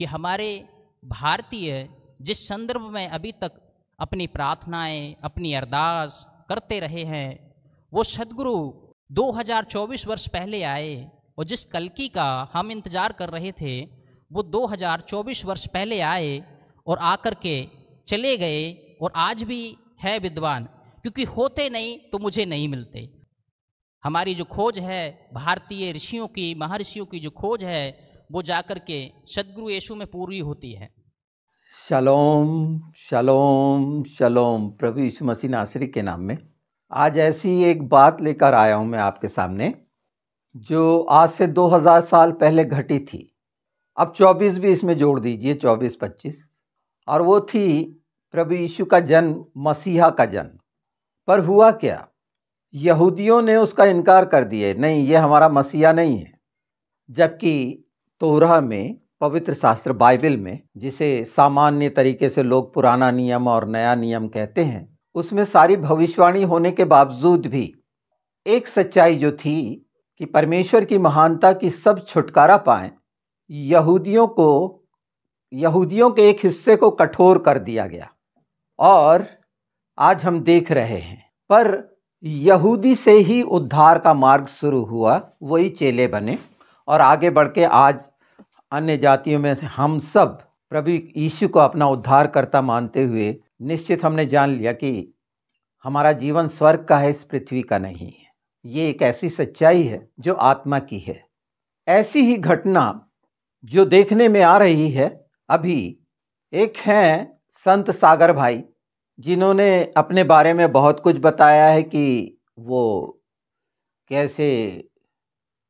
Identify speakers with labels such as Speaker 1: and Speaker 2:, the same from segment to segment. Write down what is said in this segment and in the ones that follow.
Speaker 1: कि हमारे भारतीय जिस संदर्भ में अभी तक अपनी प्रार्थनाएं, अपनी अरदास करते रहे हैं, वो सद्गुरु 2024 वर्ष पहले आए और जिस कल्कि का हम इंतज़ार कर रहे थे वो 2024 वर्ष पहले आए और आकर के चले गए और आज भी है विद्वान, क्योंकि होते नहीं तो मुझे नहीं मिलते। हमारी जो खोज है भारतीय ऋषियों की, महर्षियों की जो खोज है, वो जाकर के सद्गुरु यीशु में पूरी होती है।
Speaker 2: शलोम शलोम शलोम। प्रभु यीशु मसीह नासरी के नाम में आज ऐसी एक बात लेकर आया हूं मैं आपके सामने, जो आज से 2000 साल पहले घटी थी। अब 24 भी इसमें जोड़ दीजिए, 24-25, और वो थी प्रभु यीशु का जन्म, मसीहा का जन्म। पर हुआ क्या, यहूदियों ने उसका इनकार कर दिया, नहीं ये हमारा मसीहा नहीं है। जबकि तोराह में, पवित्र शास्त्र बाइबल में, जिसे सामान्य तरीके से लोग पुराना नियम और नया नियम कहते हैं, उसमें सारी भविष्यवाणी होने के बावजूद भी एक सच्चाई जो थी कि परमेश्वर की महानता की सब छुटकारा पाएं, यहूदियों के एक हिस्से को कठोर कर दिया गया। और आज हम देख रहे हैं, पर यहूदी से ही उद्धार का मार्ग शुरू हुआ, वही चेले बने और आगे बढ़ के आज अन्य जातियों में से हम सब प्रभु यीशु को अपना उद्धारकर्ता मानते हुए निश्चित हमने जान लिया कि हमारा जीवन स्वर्ग का है, इस पृथ्वी का नहीं है। ये एक ऐसी सच्चाई है जो आत्मा की है। ऐसी ही घटना जो देखने में आ रही है अभी, एक हैं संत सागर भाई, जिन्होंने अपने बारे में बहुत कुछ बताया है कि वो कैसे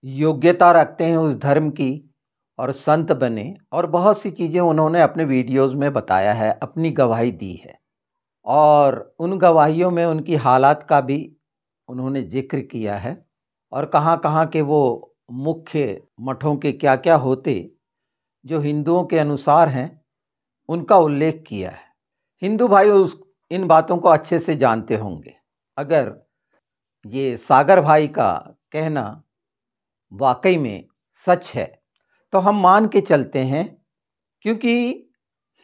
Speaker 2: योग्यता रखते हैं उस धर्म की और संत बने, और बहुत सी चीज़ें उन्होंने अपने वीडियोस में बताया है, अपनी गवाही दी है। और उन गवाहियों में उनकी हालात का भी उन्होंने जिक्र किया है और कहाँ कहाँ के वो मुख्य मठों के क्या क्या होते जो हिंदुओं के अनुसार हैं, उनका उल्लेख किया है। हिंदू भाई इन बातों को अच्छे से जानते होंगे। अगर ये सागर भाई का कहना वाकई में सच है तो हम मान के चलते हैं, क्योंकि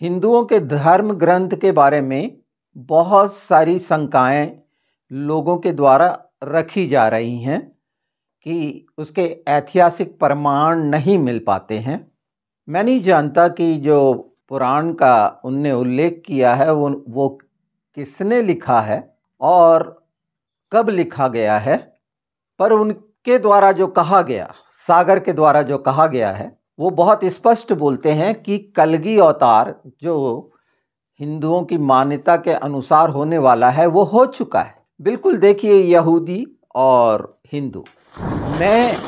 Speaker 2: हिंदुओं के धर्म ग्रंथ के बारे में बहुत सारी शंकाएं लोगों के द्वारा रखी जा रही हैं कि उसके ऐतिहासिक प्रमाण नहीं मिल पाते हैं। मैं नहीं जानता कि जो पुराण का उनने उल्लेख किया है वो किसने लिखा है और कब लिखा गया है, पर उनके द्वारा जो कहा गया, सागर के द्वारा जो कहा गया है, वो बहुत स्पष्ट बोलते हैं कि कलगी अवतार जो हिंदुओं की मान्यता के अनुसार होने वाला है वो हो चुका है। बिल्कुल देखिए, यहूदी और हिंदू, मैं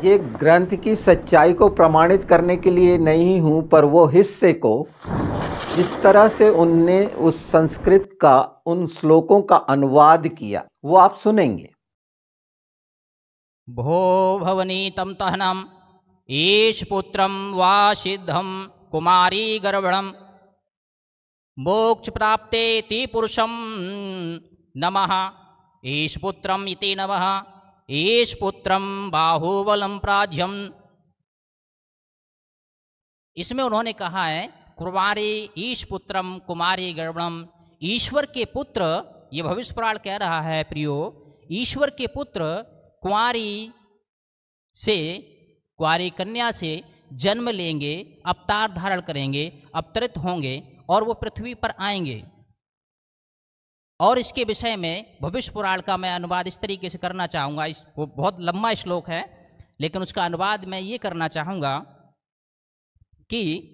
Speaker 2: ये ग्रंथ की सच्चाई को प्रमाणित करने के लिए नहीं हूँ, पर वो हिस्से को जिस तरह से उनने उस संस्कृत का, उन श्लोकों का अनुवाद किया, वो आप सुनेंगे।
Speaker 1: भो भवनीतं तहनम ईश पुत्रम वा सिद्धम कुमारी गर्भणम मोक्ष प्राप्ते ति पुरुषम नमः ईश पुत्रम इति नमः ईश पुत्रम बाहुबलम प्राज्यम। इसमें उन्होंने कहा है कुमारी ईश पुत्रम कुमारी गर्भणम, ईश्वर के पुत्र, ये भविष्य पुराण कह रहा है प्रियो, ईश्वर के पुत्र कुंवारी कन्या से जन्म लेंगे, अवतार धारण करेंगे, अवतरित होंगे और वो पृथ्वी पर आएंगे। और इसके विषय में भविष्य पुराण का मैं अनुवाद इस तरीके से करना चाहूँगा। वो बहुत लंबा श्लोक है, लेकिन उसका अनुवाद मैं ये करना चाहूँगा कि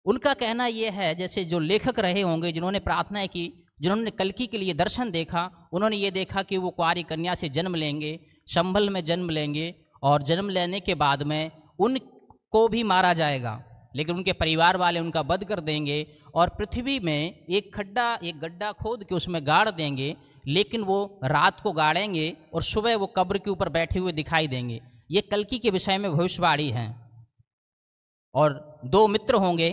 Speaker 1: उनका कहना ये है, जैसे जो लेखक रहे होंगे, जिन्होंने प्रार्थना की, जिन्होंने कल्कि के लिए दर्शन देखा, उन्होंने ये देखा कि वो कुंवारी कन्या से जन्म लेंगे, संभल में जन्म लेंगे और जन्म लेने के बाद में उनको भी मारा जाएगा, लेकिन उनके परिवार वाले उनका वध कर देंगे और पृथ्वी में एक गड्ढा खोद के उसमें गाड़ देंगे, लेकिन वो रात को गाड़ेंगे और सुबह वो कब्र के ऊपर बैठे हुए दिखाई देंगे। ये कल्कि के विषय में भविष्यवाणी है। और 2 मित्र होंगे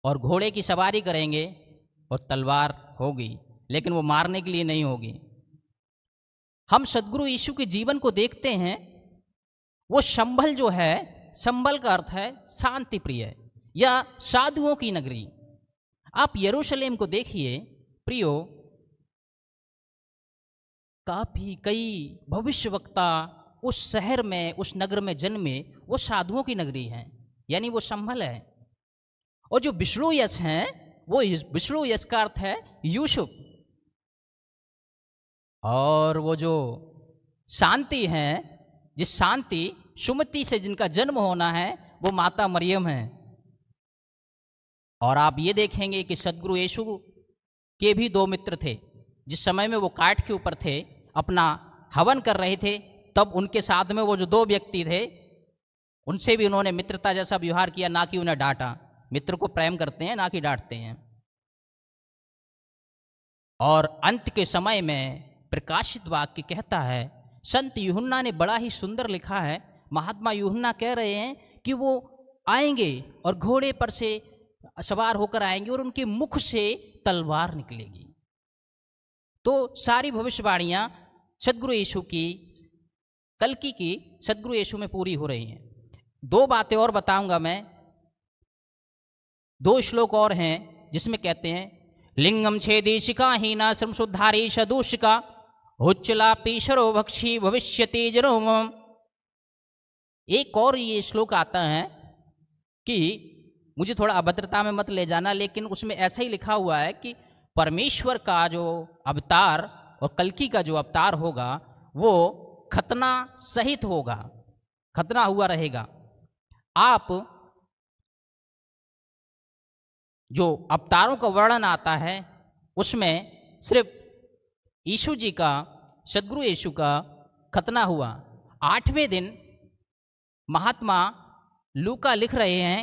Speaker 1: और घोड़े की सवारी करेंगे और तलवार होगी, लेकिन वो मारने के लिए नहीं होगी। हम सद्गुरु यीशु के जीवन को देखते हैं, वो संभल जो है संबल का अर्थ है शांति प्रिय या साधुओं की नगरी। आप यरूशलेम को देखिए प्रियो, काफी कई भविष्यवक्ता उस शहर में, उस नगर में जन्मे, वो साधुओं की नगरी है, यानी वो संभल है। और जो विष्णु यश हैं, वो विष्णु यश का अर्थ है यूसुफ। और वो जो शांति है, जिस शांति सुमति से जिनका जन्म होना है, वो माता मरियम है। और आप ये देखेंगे कि सदगुरु यीशु के भी दो मित्र थे। जिस समय में वो काठ के ऊपर थे, अपना हवन कर रहे थे, तब उनके साथ में वो जो दो व्यक्ति थे, उनसे भी उन्होंने मित्रता जैसा व्यवहार किया, ना कि उन्हें डांटा। मित्र को प्रेम करते हैं, ना कि डांटते हैं। और अंत के समय में प्रकाशित वाक्य कहता है, संत यूहन्ना ने बड़ा ही सुंदर लिखा है। महात्मा यूहन्ना कह रहे हैं कि वो आएंगे और घोड़े पर से सवार होकर आएंगे और उनके मुख से तलवार निकलेगी। तो सारी भविष्यवाणियां सदगुरु यीशु की, कल्कि की सदगुरु यीशु में पूरी हो रही हैं। दो बातें और बताऊंगा मैं। दो श्लोक और हैं जिसमें कहते हैं, लिंगम छेदी शिकाहीना श्रमशुद्धारी सदूषिका उच्चलापी शरो भक्षी भविष्यति जनोम। एक और ये श्लोक आता है कि मुझे थोड़ा अभद्रता में मत ले जाना, लेकिन उसमें ऐसा ही लिखा हुआ है कि परमेश्वर का जो अवतार और कल्कि का जो अवतार होगा वो खतना सहित होगा, खतना हुआ रहेगा। आप जो अवतारों का वर्णन आता है उसमें सिर्फ यीशु जी का, सदगुरु यीशु का खतना हुआ। 8वें दिन महात्मा लूका लिख रहे हैं,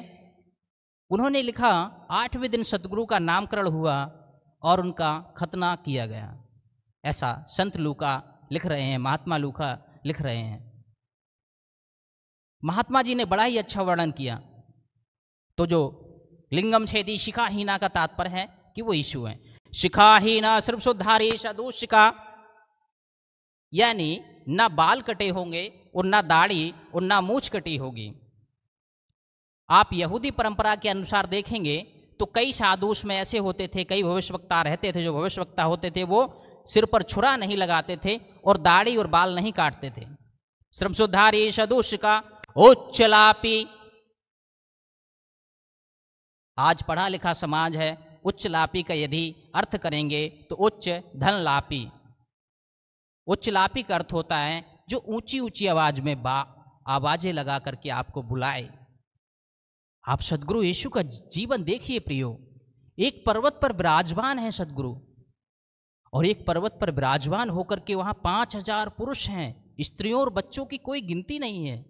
Speaker 1: उन्होंने लिखा 8वें दिन सदगुरु का नामकरण हुआ और उनका खतना किया गया। ऐसा संत लूका लिख रहे हैं, महात्मा लूका लिख रहे हैं। महात्मा जी ने बड़ा ही अच्छा वर्णन किया। तो जो लिंगम छेदी शिखाहीना का तात्पर्य है कि वो यीशु है। शिखाहीना सर्वशुद्धारी सदूषिका, यानी ना बाल कटे होंगे और ना दाढ़ी और ना मूछ कटी होगी। आप यहूदी परंपरा के अनुसार देखेंगे तो कई साधु उसमें ऐसे होते थे, कई भविष्यवक्ता रहते थे। जो भविष्यवक्ता होते थे वो सिर पर छुरा नहीं लगाते थे और दाढ़ी और बाल नहीं काटते थे। श्रमशुद्धारी सदूषिका उच्चलापी, आज पढ़ा लिखा समाज है, उच्च लापी का यदि अर्थ करेंगे तो उच्च धन लापी। उच्च लापी का अर्थ होता है जो ऊंची ऊंची आवाज में आवाजें लगा करके आपको बुलाए। आप सदगुरु यीशु का जीवन देखिए प्रियो। एक पर्वत पर विराजमान है सदगुरु, और एक पर्वत पर विराजमान होकर के वहां 5000 पुरुष हैं, स्त्रियों और बच्चों की कोई गिनती नहीं है।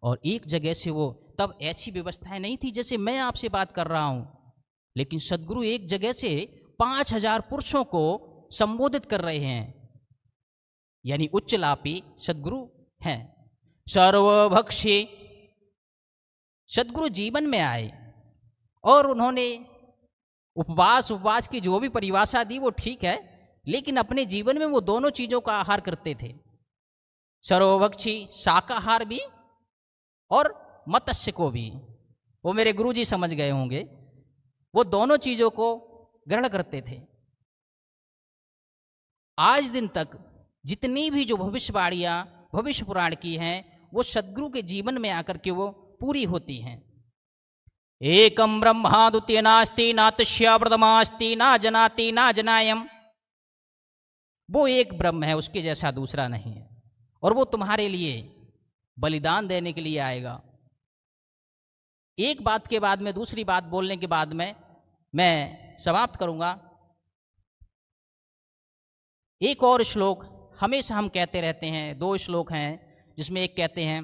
Speaker 1: और एक जगह से वो, तब ऐसी व्यवस्थाएं नहीं थी जैसे मैं आपसे बात कर रहा हूं, लेकिन सदगुरु एक जगह से 5000 पुरुषों को संबोधित कर रहे हैं, यानी उच्चलापी सदगुरु हैं। सर्वभक्षी, सदगुरु जीवन में आए और उन्होंने उपवास की जो भी परिभाषा दी वो ठीक है, लेकिन अपने जीवन में वो दोनों चीजों का आहार करते थे। सर्वभक्षी, शाकाहार भी और मत्स्य को भी। वो मेरे गुरुजी समझ गए होंगे, वो दोनों चीजों को ग्रहण करते थे। आज दिन तक जितनी भी जो भविष्यवाणियां भविष्य पुराण की हैं वो सदगुरु के जीवन में आकर के वो पूरी होती हैं। एकम ब्रह्मा द्वितीय नास्ति ना तस्य प्रथमास्ति ना जनाति ना जनायम। वो एक ब्रह्म है, उसके जैसा दूसरा नहीं है, और वो तुम्हारे लिए बलिदान देने के लिए आएगा। एक बात के बाद में दूसरी बात बोलने के बाद में मैं समाप्त करूंगा। एक और श्लोक हमेशा हम कहते रहते हैं, 2 श्लोक हैं जिसमें एक कहते हैं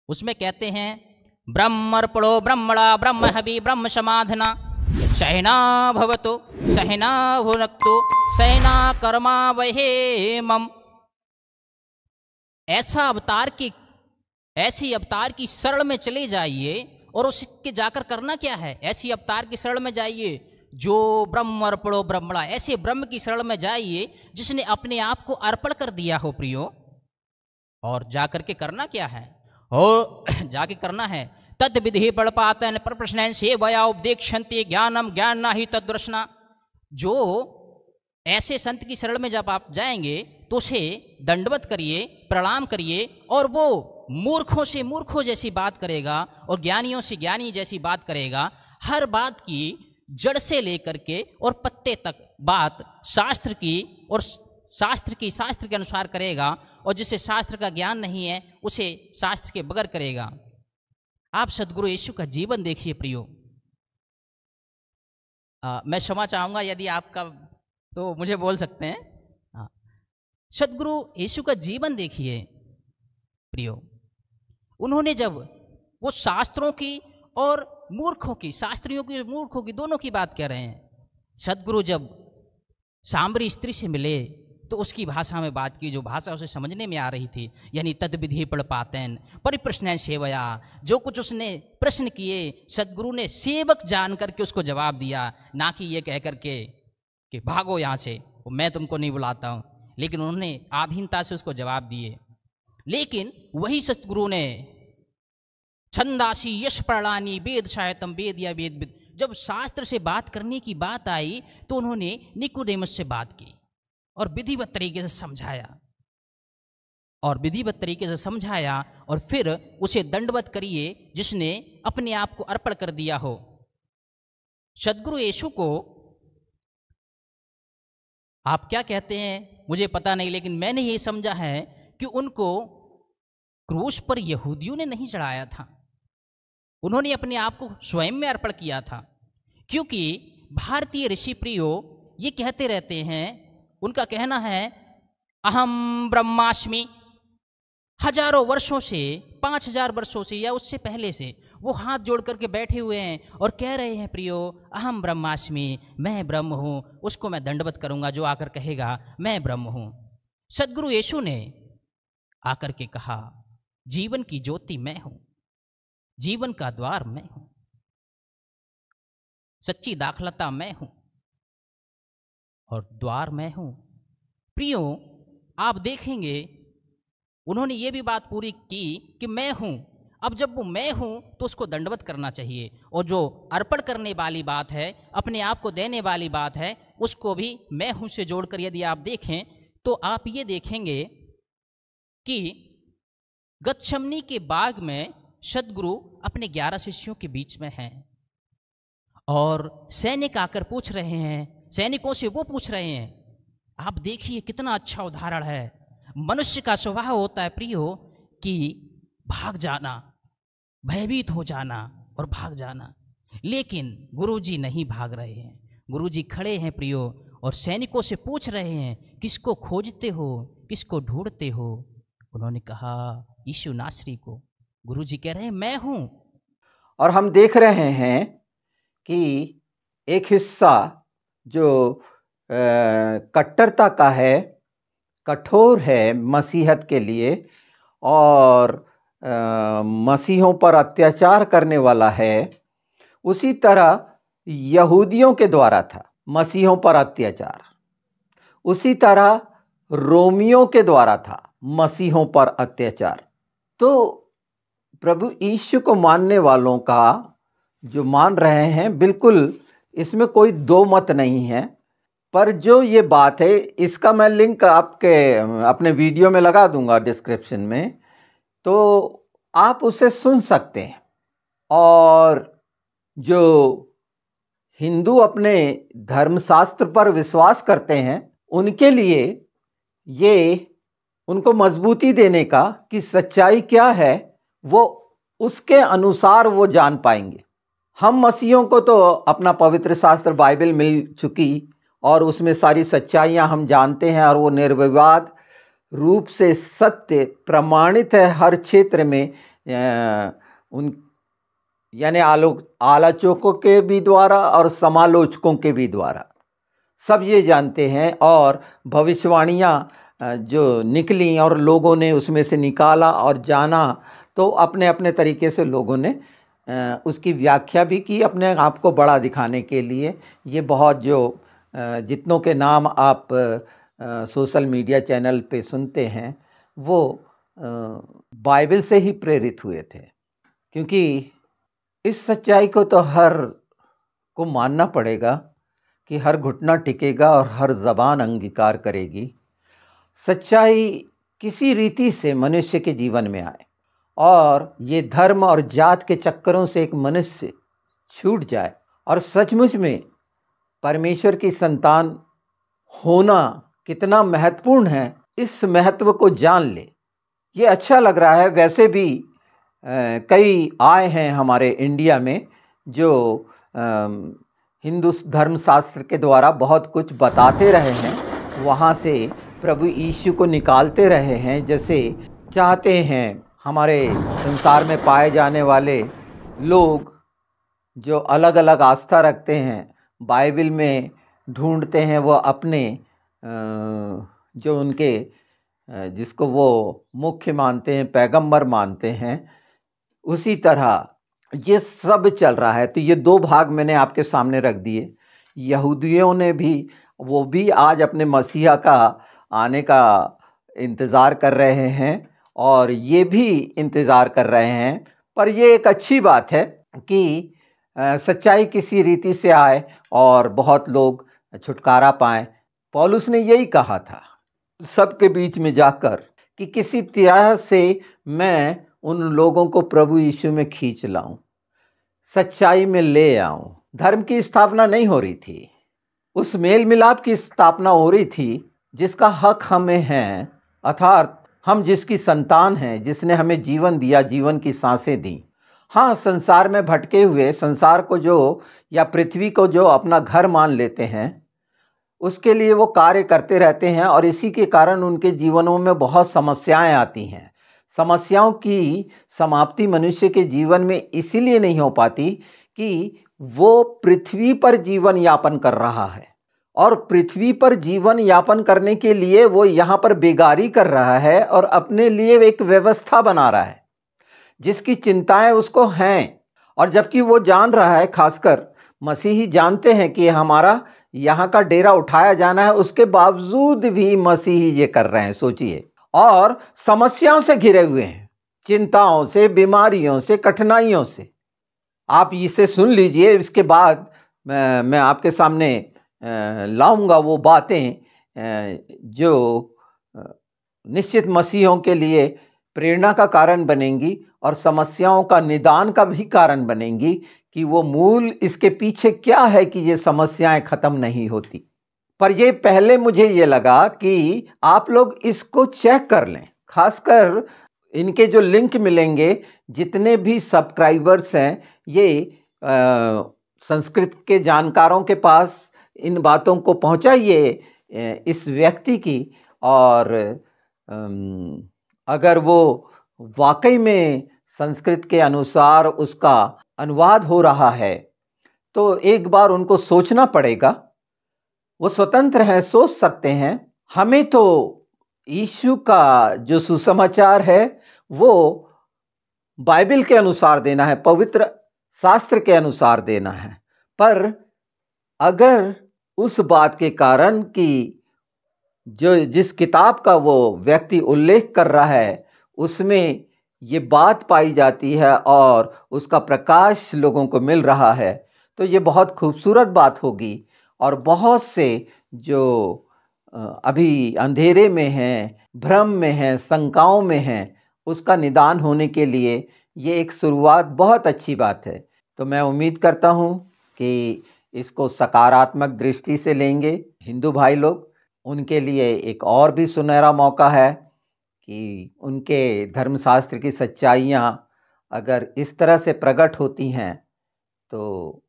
Speaker 1: उसमें कहते हैं ब्रह्मर्पणो ब्रह्मणा ब्रह्म हवि ब्रह्म समाधना सहना भवतु सहना भुनक्तु सहना कर्मा वहेमम। ऐसी अवतार की शरण में चले जाइए, और उसके जाकर करना क्या है? ऐसी अवतार की शरण में जाइए जो ब्रह्म अर्पणो ब्रह्मणा, ऐसे ब्रह्म की शरण में जाइए जिसने अपने आप को अर्पण कर दिया हो प्रियो। और जाकर के करना क्या है, और जाके करना है तद विधि बड़पातन पर प्रश्न से वया उपदेक्षन्ते ज्ञानम ज्ञान ना ही तद्रशना। जो ऐसे संत की शरण में जब आप जाएंगे तो उसे दंडवत करिए, प्रणाम करिए, और वो मूर्खों से मूर्खों जैसी बात करेगा और ज्ञानियों से ज्ञानी जैसी बात करेगा। हर बात की जड़ से लेकर के और पत्ते तक बात शास्त्र की और शास्त्र के अनुसार करेगा, और जिसे शास्त्र का ज्ञान नहीं है उसे शास्त्र के बगैर करेगा। आप सदगुरु यीशु का जीवन देखिए प्रियो। मैं क्षमा चाहूँगा यदि आपका, तो मुझे बोल सकते हैं। हाँ, सदगुरु यीशु का जीवन देखिए प्रियो। उन्होंने जब वो शास्त्रों की और मूर्खों की, शास्त्रियों की मूर्खों की, दोनों की बात कह रहे हैं। सदगुरु जब सांबरी स्त्री से मिले तो उसकी भाषा में बात की, जो भाषा उसे समझने में आ रही थी, यानी तद विधि पढ़ पातेन परिप्रश्न सेवया। जो कुछ उसने प्रश्न किए सदगुरु ने सेवक जान करके उसको जवाब दिया, ना कि ये कह करके कि भागो यहाँ से, मैं तुमको नहीं बुलाता हूँ। लेकिन उन्होंने आधीनता से उसको जवाब दिए। लेकिन वही सदगुरु ने छंदासी यश प्रणानी वेद साहित्यम वेद या वेद, जब शास्त्र से बात करने की बात आई तो उन्होंने निकोदेमस से बात की और विधिवत तरीके से समझाया, और फिर उसे दंडवत करिए जिसने अपने आप को अर्पण कर दिया हो। सदगुरु यीशु को आप क्या कहते हैं मुझे पता नहीं, लेकिन मैंने ये समझा है कि उनको क्रूस पर यहूदियों ने नहीं चढ़ाया था, उन्होंने अपने आप को स्वयं में अर्पण किया था। क्योंकि भारतीय ऋषि प्रियो ये कहते रहते हैं, उनका कहना है अहम ब्रह्मास्मि। हजारों वर्षों से, 5000 वर्षों से या उससे पहले से वो हाथ जोड़ करके बैठे हुए हैं और कह रहे हैं प्रियो अहम ब्रह्मास्मि, मैं ब्रह्म हूँ, उसको मैं दंडवत करूँगा जो आकर कहेगा मैं ब्रह्म हूँ। सदगुरु यीशु ने आकर के कहा जीवन की ज्योति मैं हूँ, जीवन का द्वार मैं हूँ, सच्ची दाखलता मैं हूँ और द्वार मैं हूँ। प्रियो आप देखेंगे उन्होंने ये भी बात पूरी की कि मैं हूँ। अब जब वो मैं हूँ तो उसको दंडवत करना चाहिए, और जो अर्पण करने वाली बात है, अपने आप को देने वाली बात है, उसको भी मैं हूँ से जोड़कर यदि आप देखें तो आप ये देखेंगे कि गतशमनी के बाग में सदगुरु अपने 11 शिष्यों के बीच में हैं और सैनिक आकर पूछ रहे हैं, सैनिकों से वो पूछ रहे हैं। आप देखिए कितना अच्छा उदाहरण है। मनुष्य का स्वभाव होता है प्रियो कि भाग जाना, भयभीत हो जाना और भाग जाना, लेकिन गुरुजी नहीं भाग रहे हैं। गुरुजी खड़े हैं प्रियो और सैनिकों से पूछ रहे हैं किसको खोजते हो, किसको ढूंढते हो। उन्होंने कहा यीशु नासरी को। गुरुजी कह रहे हैं मैं हूं।
Speaker 2: और हम देख रहे हैं कि एक हिस्सा जो कट्टरता का है, कठोर है मसीहत के लिए और मसीहों पर अत्याचार करने वाला है, उसी तरह यहूदियों के द्वारा था मसीहों पर अत्याचार, उसी तरह रोमियों के द्वारा था मसीहों पर अत्याचार। तो प्रभु यीशु को मानने वालों का जो मान रहे हैं, बिल्कुल इसमें कोई दो मत नहीं है। पर जो ये बात है इसका मैं लिंक आपके अपने वीडियो में लगा दूंगा डिस्क्रिप्शन में, तो आप उसे सुन सकते हैं। और जो हिंदू अपने धर्मशास्त्र पर विश्वास करते हैं उनके लिए ये उनको मजबूती देने का कि सच्चाई क्या है, वो उसके अनुसार वो जान पाएंगे। हम मसीहों को तो अपना पवित्र शास्त्र बाइबल मिल चुकी और उसमें सारी सच्चाइयाँ हम जानते हैं और वो निर्विवाद रूप से सत्य प्रमाणित है हर क्षेत्र में, उन यानी आलोचकों के भी द्वारा और समालोचकों के भी द्वारा सब ये जानते हैं। और भविष्यवाणियाँ जो निकली और लोगों ने उसमें से निकाला और जाना, तो अपने अपने तरीके से लोगों ने उसकी व्याख्या भी की अपने आप को बड़ा दिखाने के लिए। ये बहुत जो जितनों के नाम आप सोशल मीडिया चैनल पे सुनते हैं वो बाइबल से ही प्रेरित हुए थे, क्योंकि इस सच्चाई को तो हर को मानना पड़ेगा कि हर घुटना टिकेगा और हर ज़बान अंगीकार करेगी। सच्चाई किसी रीति से मनुष्य के जीवन में आए और ये धर्म और जात के चक्करों से एक मनुष्य छूट जाए और सचमुच में परमेश्वर की संतान होना कितना महत्वपूर्ण है, इस महत्व को जान ले। ये अच्छा लग रहा है। वैसे भी कई आए हैं हमारे इंडिया में जो हिंदू धर्मशास्त्र के द्वारा बहुत कुछ बताते रहे हैं, वहाँ से प्रभु यीशु को निकालते रहे हैं। जैसे चाहते हैं हमारे संसार में पाए जाने वाले लोग जो अलग अलग आस्था रखते हैं, बाइबल में ढूंढते हैं वो अपने जो उनके जिसको वो मुख्य मानते हैं, पैगंबर मानते हैं, उसी तरह ये सब चल रहा है। तो ये दो भाग मैंने आपके सामने रख दिए। यहूदियों ने भी, वो भी आज अपने मसीहा का आने का इंतज़ार कर रहे हैं और ये भी इंतज़ार कर रहे हैं। पर ये एक अच्छी बात है कि सच्चाई किसी रीति से आए और बहुत लोग छुटकारा पाएं। पौलुस ने यही कहा था सबके बीच में जाकर कि किसी तरह से मैं उन लोगों को प्रभु यीशु में खींच लाऊं, सच्चाई में ले आऊं। धर्म की स्थापना नहीं हो रही थी, उस मेल मिलाप की स्थापना हो रही थी जिसका हक हमें है, अर्थात हम जिसकी संतान हैं, जिसने हमें जीवन दिया, जीवन की सांसें दी। हाँ, संसार में भटके हुए, संसार को जो या पृथ्वी को जो अपना घर मान लेते हैं, उसके लिए वो कार्य करते रहते हैं और इसी के कारण उनके जीवनों में बहुत समस्याएं आती हैं। समस्याओं की समाप्ति मनुष्य के जीवन में इसीलिए नहीं हो पाती कि वो पृथ्वी पर जीवन यापन कर रहा है और पृथ्वी पर जीवन यापन करने के लिए वो यहाँ पर बेगारी कर रहा है और अपने लिए एक व्यवस्था बना रहा है जिसकी चिंताएं उसको हैं। और जबकि वो जान रहा है, खासकर मसीही जानते हैं कि हमारा यहाँ का डेरा उठाया जाना है, उसके बावजूद भी मसीही ये कर रहे हैं। सोचिए, और समस्याओं से घिरे हुए हैं, चिंताओं से, बीमारियों से, कठिनाइयों से। आप इसे सुन लीजिए, इसके बाद मैं आपके सामने लाऊंगा वो बातें जो निश्चित मसीहों के लिए प्रेरणा का कारण बनेंगी और समस्याओं का निदान का भी कारण बनेंगी कि वो मूल इसके पीछे क्या है कि ये समस्याएं खत्म नहीं होती। पर ये पहले मुझे ये लगा कि आप लोग इसको चेक कर लें, खासकर इनके जो लिंक मिलेंगे, जितने भी सब्सक्राइबर्स हैं, ये संस्कृत के जानकारों के पास इन बातों को पहुंचाइए इस व्यक्ति की। और अगर वो वाकई में संस्कृत के अनुसार उसका अनुवाद हो रहा है तो एक बार उनको सोचना पड़ेगा। वो स्वतंत्र हैं, सोच सकते हैं। हमें तो यीशु का जो सुसमाचार है वो बाइबल के अनुसार देना है, पवित्र शास्त्र के अनुसार देना है। पर अगर उस बात के कारण कि जो जिस किताब का वो व्यक्ति उल्लेख कर रहा है उसमें ये बात पाई जाती है और उसका प्रकाश लोगों को मिल रहा है, तो ये बहुत खूबसूरत बात होगी। और बहुत से जो अभी अंधेरे में हैं, भ्रम में हैं, शंकाओं में हैं, उसका निदान होने के लिए ये एक शुरुआत बहुत अच्छी बात है। तो मैं उम्मीद करता हूँ कि इसको सकारात्मक दृष्टि से लेंगे हिंदू भाई लोग। उनके लिए एक और भी सुनहरा मौका है कि उनके धर्मशास्त्र की सच्चाइयाँ अगर इस तरह से प्रकट होती हैं तो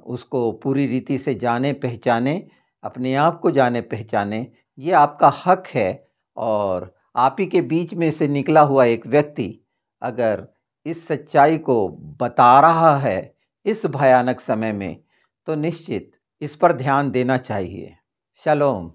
Speaker 2: उसको पूरी रीति से जाने पहचाने, अपने आप को जाने पहचाने। ये आपका हक है। और आप ही के बीच में से निकला हुआ एक व्यक्ति अगर इस सच्चाई को बता रहा है इस भयानक समय में, तो निश्चित इस पर ध्यान देना चाहिए। शलोम।